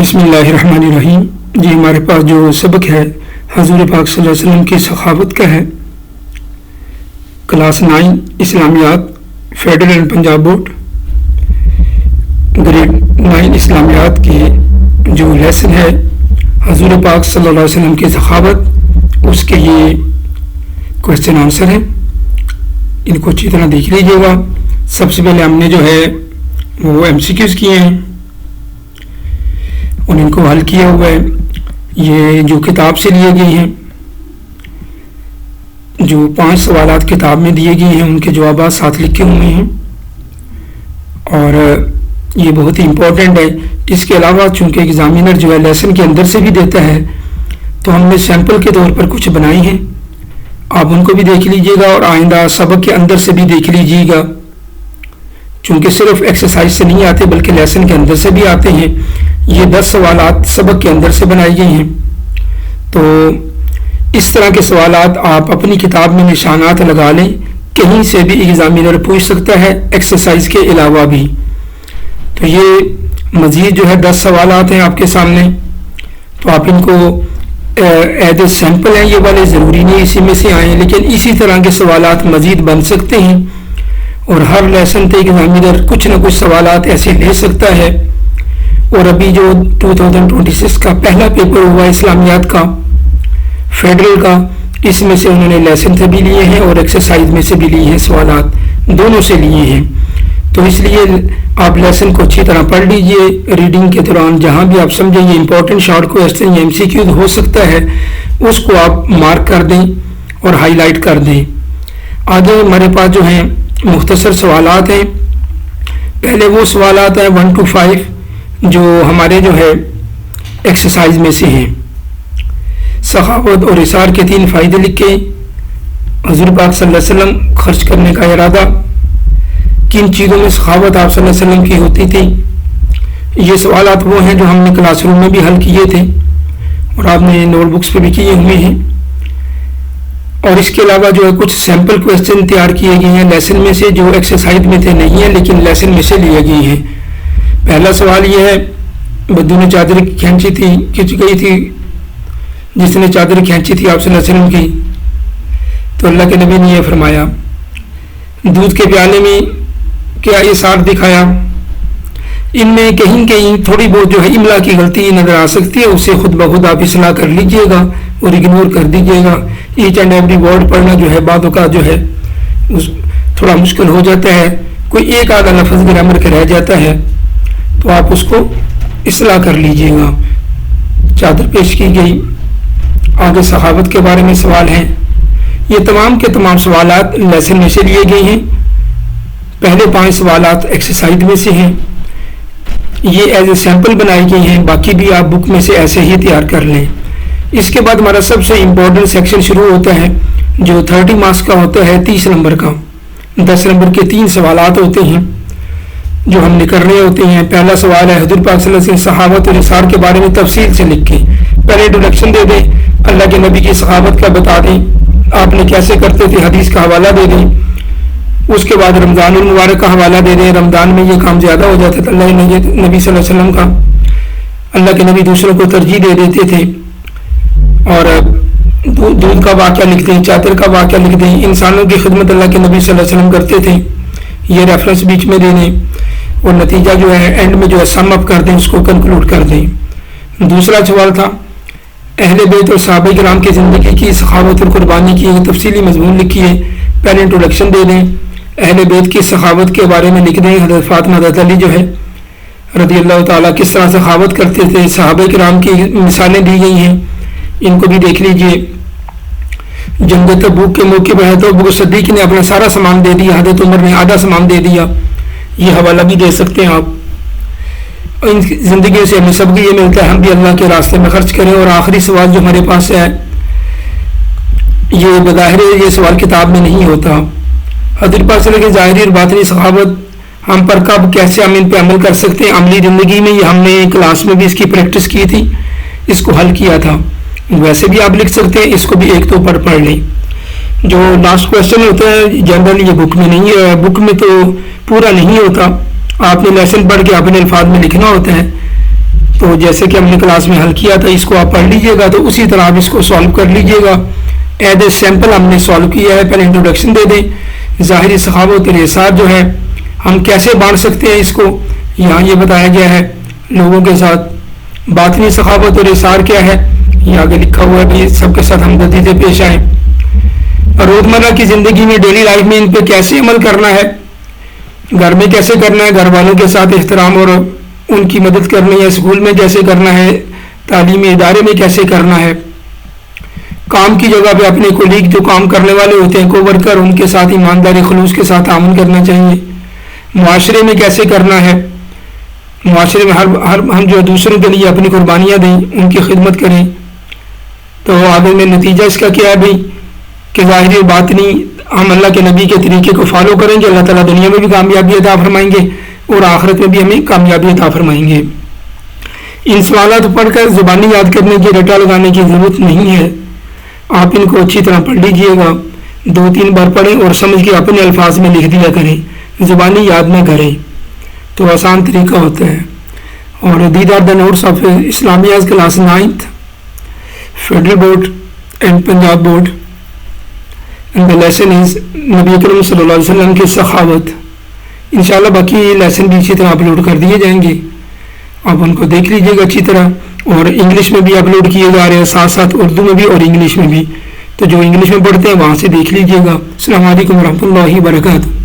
بسم اللہ الرحمن الرحیم. جی ہمارے پاس جو سبق ہے حضور پاک صلی اللہ علیہ وسلم کی سخاوت کا ہے. کلاس 9 اسلامیات federal and Punjab board grade 9 اسلامیات کی جو لیسن ہے حضور پاک صلی اللہ علیہ وسلم کی سخاوت, اس کے یہ کوشچن آنسر ہیں. ان کو اچھی طرح دیکھ لیجیے گا. سب سے پہلے ہم نے جو ہے وہ MCQs کیے ہیں اور ان کو حل کیا ہوا ہے. یہ جو کتاب سے لیے گئے ہیں, جو 5 سوالات کتاب میں دیے گئے ہیں ان کے جوابات ساتھ لکھے ہوئے ہیں اور یہ بہت ہی امپورٹنٹ ہے. اس کے علاوہ چونکہ ایگزامینر جو ہے لیسن کے اندر سے بھی دیتا ہے تو ہم نے سیمپل کے طور پر کچھ بنائی ہیں, آپ ان کو بھی دیکھ لیجئے گا اور آئندہ سبق کے اندر سے بھی دیکھ لیجئے گا. چونکہ صرف ایکسرسائز سے نہیں آتے بلکہ لیسن کے اندر سے بھی آتے ہیں. یہ 10 سوالات سبق کے اندر سے بنائی گئی ہیں. تو اس طرح کے سوالات آپ اپنی کتاب میں نشانات لگا لیں, کہیں سے بھی ایگزامینر پوچھ سکتا ہے ایکسرسائز کے علاوہ بھی. تو یہ مزید جو ہے 10 سوالات ہیں آپ کے سامنے, تو آپ ان کو ایز اے سیمپل ہیں, یہ والے ضروری نہیں اسی میں سے آئیں, لیکن اسی طرح کے سوالات مزید بن سکتے ہیں اور ہر لیسن پہ ایگزامینر کچھ نہ کچھ سوالات ایسے لے سکتا ہے. اور ابھی جو 2026 کا پہلا پیپر ہوا اسلامیات کا فیڈرل کا, اس میں سے انہوں نے لیسن سے بھی لیے ہیں اور ایکسرسائز میں سے بھی لیے ہیں, سوالات دونوں سے لیے ہیں. تو اس لیے آپ لیسن کو اچھی طرح پڑھ لیجئے. ریڈنگ کے دوران جہاں بھی آپ سمجھیں یہ امپورٹنٹ شارٹ کوسچن یا MCQ ہو سکتا ہے اس کو آپ مارک کر دیں اور ہائی لائٹ کر دیں. آگے ہمارے پاس جو ہیں مختصر سوالات ہیں. پہلے وہ سوالات ہیں 1 to 5 جو ہمارے جو ہے ایکسرسائز میں سے ہیں. سخاوت اور اثار کے 3 فائدے لکھے. حضور پاک صلی اللہ علیہ وسلم خرچ کرنے کا ارادہ. کن چیزوں میں سخاوت آپ صلی اللہ علیہ وسلم کی ہوتی تھی. یہ سوالات وہ ہیں جو ہم نے کلاس روم میں بھی حل کیے تھے اور آپ نے نوٹ بکس پہ بھی کیے ہوئے ہیں. اور اس کے علاوہ جو ہے کچھ سیمپل کوسچن تیار کیے گئے ہیں لیسن میں سے جو ایکسرسائز میں تھے نہیں ہیں لیکن لیسن میں سے لیے گئے ہیں. پہلا سوال یہ ہے, بدو نے چادر کھینچ گئی تھی, جس نے چادر کھینچی تھی آپ صلی اللہ علیہ وسلم کی, تو اللہ کے نبی نے یہ فرمایا. دودھ کے پیالے میں کیا اثار دکھایا. ان میں کہیں کہیں تھوڑی بہت جو ہے املا کی غلطی نظر آ سکتی ہے, اسے خود بخود آپ اصلاح کر لیجئے گا اور اگنور کر دیجئے گا. ایچ اینڈ ایوری ورڈ پڑھنا جو ہے بعد اوقات جو ہے تھوڑا مشکل ہو جاتا ہے, کوئی ایک آدھا لفظ گرامر کا رہ جاتا ہے تو آپ اس کو اصلاح کر لیجئے گا. چادر پیش کی گئی. آگے سخاوت کے بارے میں سوال ہیں. یہ تمام کے تمام سوالات لیسن میں سے لیے گئے ہیں. پہلے 5 سوالات ایکسرسائز میں سے ہیں. یہ ایز اے سیمپل بنائی گئی ہیں, باقی بھی آپ بک میں سے ایسے ہی تیار کر لیں. اس کے بعد ہمارا سب سے امپورٹنٹ سیکشن شروع ہوتا ہے جو 30 مارکس کا ہوتا ہے. 30 نمبر کا 10 نمبر کے 3 سوالات ہوتے ہیں جو ہم نے کرنے ہوتے ہیں. پہلا سوال ہے حضور پاک صلی اللہ علیہ وسلم سخاوت اور اثار کے بارے میں تفصیل سے لکھیں. پہلے انٹروڈکشن دے دیں, اللہ کے نبی کی سخاوت کا بتا دیں, آپ نے کیسے کرتے تھے حدیث کا حوالہ دے دیں. اس کے بعد رمضان المبارک کا حوالہ دے دیں. رمضان میں یہ کام زیادہ ہو جاتا تھا اللہ نبی صلی اللہ علیہ وسلم کا. اللہ کے نبی دوسروں کو ترجیح دے دیتے تھے. اور دودھ کا واقعہ لکھ دیں, چادر کا واقعہ لکھ دیں. انسانوں کی خدمت اللہ کے نبی صلی اللہ علیہ وسلم کرتے تھے, یہ ریفرنس بیچ میں دے دیں. اور نتیجہ جو ہے اینڈ میں جو ہے سم اپ کر دیں, اس کو کنکلوڈ کر دیں. دوسرا سوال تھا اہل بیت اور صحابہ کرام کی زندگی کی سخاوت اور قربانی کی تفصیلی مضمون لکھیے. پہلے انٹروڈکشن دے دیں. اہل بیت کی سخاوت کے بارے میں لکھ دیں. حضرت فاطمہ حضرت علی جو ہے رضی اللہ تعالیٰ کس طرح سخاوت کرتے تھے. صحابہ کرام کی مثالیں دی گئی ہیں, ان کو بھی دیکھ لیجئے. جنگ تبوک کے موقع پہ تو ابو صدیق نے اپنا سارا سامان دے دیا, حضرت عمر نے آدھا سامان دے دیا. یہ حوالہ بھی دے سکتے ہیں آپ. ان زندگی سے ہمیں سب کو یہ ملتا ہے ہم بھی اللہ کے راستے میں خرچ کریں. اور آخری سوال جو ہمارے پاس ہے, یہ بظاہر یہ سوال کتاب میں نہیں ہوتا. حضرت پاک صلی اللہ کی ظاہری اور باطنی سخاوت ہم پر کب کیسے ہم ان پہ عمل کر سکتے ہیں عملی زندگی میں. یہ ہم نے کلاس میں بھی اس کی پریکٹس کی تھی, اس کو حل کیا تھا. ویسے بھی آپ لکھ سکتے ہیں, اس کو بھی ایک تو پڑھ لیں. جو لاسٹ کوشچن ہوتا ہے جنرلی یہ بک میں نہیں ہے, بک میں تو پورا نہیں ہوتا. آپ نے لیسن پڑھ کے اپنے الفاظ میں لکھنا ہوتا ہے. تو جیسے کہ ہم نے کلاس میں حل کیا تھا اس کو آپ پڑھ لیجئے گا، تو اسی طرح آپ اس کو سالو کر لیجئے گا. ایز اے سیمپل ہم نے سالو کیا ہے. پہلے انٹروڈکشن دے دیں. ظاہری سخاوت اور احسان جو ہے ہم کیسے بانٹ سکتے ہیں اس کو، یہاں یہ بتایا گیا ہے لوگوں کے ساتھ. باطنی سخاوت اور احسان کیا ہے یہ آگے لکھا ہوا ہے کہ سب کے ساتھ ہمدردی سے پیش آئیں. روزمرہ کی زندگی میں ڈیلی لائف میں ان پہ کیسے عمل کرنا ہے، گھر میں کیسے کرنا ہے، گھر والوں کے ساتھ احترام اور ان کی مدد کرنی ہے، اسکول میں کیسے کرنا ہے، تعلیمی ادارے میں کیسے کرنا ہے، کام کی جگہ پہ اپنے کولیگ جو کام کرنے والے ہوتے ہیں کو ورکر ان کے ساتھ ایمانداری خلوص کے ساتھ تعاون کرنا چاہیے، معاشرے میں کیسے کرنا ہے، معاشرے میں ہم جو دوسروں کے لیے اپنی قربانیاں دیں، ان کی خدمت کریں. تو آگے میں نتیجہ اس کا کیا ہے بھائی کہ ظاہری و باطنی ہم اللہ کے نبی کے طریقے کو فالو کریں گے، اللہ تعالیٰ دنیا میں بھی کامیابی عطا فرمائیں گے اور آخرت میں بھی ہمیں کامیابی عطا فرمائیں گے. ان سوالات پڑھ کر زبانی یاد کرنے کی رٹا لگانے کی ضرورت نہیں ہے. آپ ان کو اچھی طرح پڑھ لیجئے گا، 2-3 بار پڑھیں اور سمجھ کے اپنے الفاظ میں لکھ دیا کریں، زبانی یاد نہ کریں، تو آسان طریقہ ہوتا ہے. اور these are the notes of اسلامیہ class 9th federal board and Punjab board. And the lesson is نبی کریم صلی اللہ علیہ وسلم کی سخاوت. انشاءاللہ باقی لیسن بھی اسی طرح اپلوڈ کر دیے جائیں گے، آپ ان کو دیکھ لیجئے گا اچھی طرح. اور انگلش میں بھی اپلوڈ کیے جا رہے ہیں، ساتھ ساتھ اردو میں بھی اور انگلش میں بھی، تو جو انگلش میں پڑھتے ہیں وہاں سے دیکھ لیجئے گا. السلام علیکم ورحمۃ اللہ وبرکاتہ.